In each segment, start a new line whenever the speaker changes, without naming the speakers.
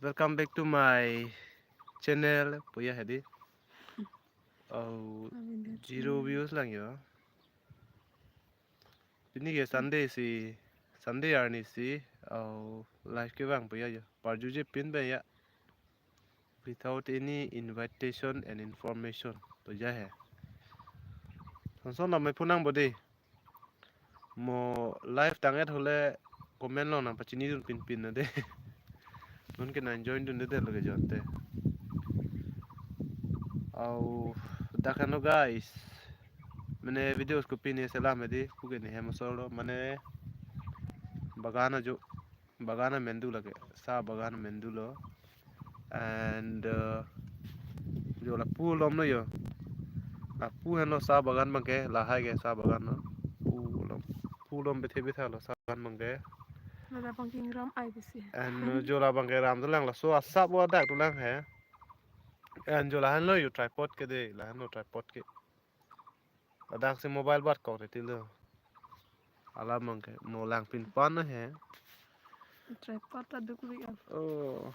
Welcome back to my channel. Puya hadi. Oh, zero views lang yo. Ini ke Sunday si Sunday arni si. Oh, live ke bang puya yo. Parju je pin ba ya. Without any invitation and information. Puya hai. Sonson na mai punang bodi. Mo live tanget hole comment lo na pachini dun pin pin na de. Nun ke na join dun de lo ke jonte. Oh, dakano guys. मैंने videos को पीने से ला में दी पुगे नहीं है मसोलो मैंने बगाना मेंदू लगे सा बगाना मेंदू लो and जो ला पूल लोम नो यो आ पू है लो सा बगान मंगे ला है के सा बगान नो पूल लोम बेथे बेथा लो सा बगान मंगे
Nada pangking ram ai bisi.
and जो ला बंगे राम तो लंग ला सो सब वो डाक तो लंग है and जो ला हन लो यो ट्राइपॉड के दे ला हन लो ट्राइपॉड के डाक से मोबाइल बात कर रहे थे लो अला मंगे मो लंग पिन पान है
Tripod ada kurian.
oh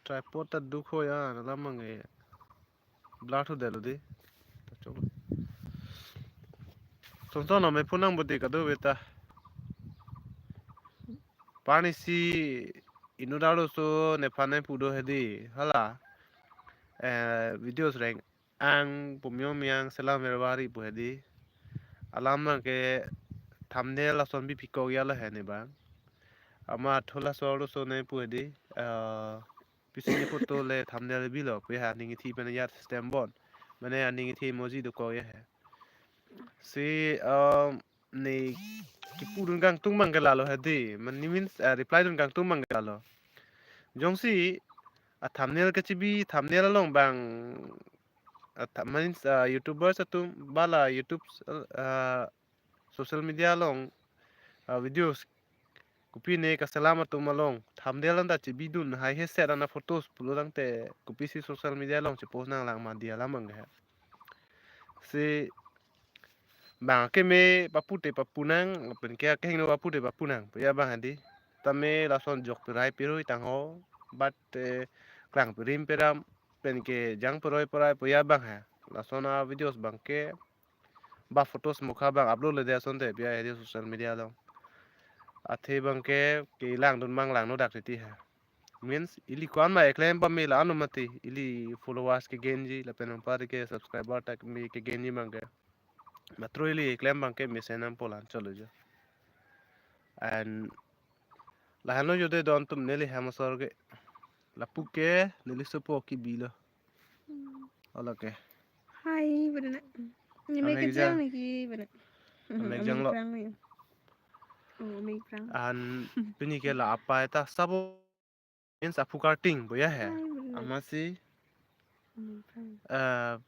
tripod ta dukho ya la mangi blathu delu di cholo sonso no me punang budi ka do beta pani si inudalo so ne phane pudo hedi hala videos reng ang pumyo myang selam merwari bu hedi alama ke thumbnail la son bi piko ya la he ne ba ama thola so so ne pu hedi pisini photo le thumbnail bi lo pe ha ningi thi pene ya system bon mane aningi thi emoji do ko ya hai si ni kipu dun gang tung mangala lo hadi man ni means reply dun gang tung mangala jongsi a thumbnail ka chibi thumbnail long bang means youtubers atum bala youtube social media long videos kupi ne ka salama tum malong thumbnail anda chibi dun hai he set ana photos pulurang te kupi si social media long chi post nang lang ma dia lamang ha si bang ke me papute papunang pen ke hingno papute papunang ya bang hadi tame lason jok pirai piroi tang ho but klang pirim peram pen ke jang piroi pirai ya bang ha lasona videos bang ke ba photos mukha bang upload le dia son te ya di social media lo athe bang ke lang dun mang lang no dak ti ha means ili kwan ma eklem pa me la anumati ili followers ke genji la pen par ke subscriber tak me ke genji mang matro ili claim bang ke mesenam polan cholo jo and lahano jo de don tum neli hamasor ke la puke neli sopo ki bilo ola ke
Hai benar. Ni make
amek
jang
jang
ni ki benar.
amek jang
Amig
lo
prang ni. Oh, amig prang.
and pini ke la apa eta sabo means apu karting boya he
Hai benar.
amasi
Amig prang.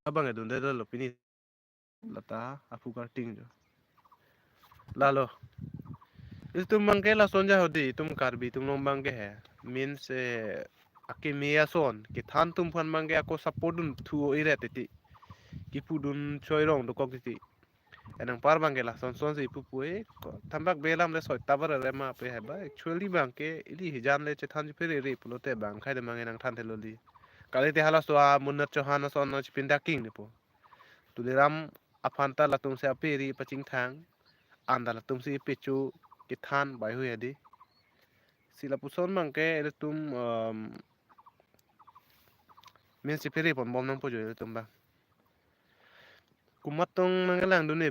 abang edun de lo pini lata apu karting jo lalo is tum mangke la sonja hodi tum karbi tum long bangke he means ake meya son ke than tum phan mangke ako support dun thu ire teti ki pudun choirong do kokiti enang par bangke la son son si pupue tambak belam le soi tabar re ma pe heba actually bangke ili hijan le che than pere re pulote bang khai de mangi nang than theloli kali te hala so a munat chohana son no chipinda king ne po tuliram afanta la tum se aperi paching thang anda la tum si pechu ki than bai hu yadi sila puson mangke ele tum men si pere pon bom nang po jo tum ba kumatong nang lang dun e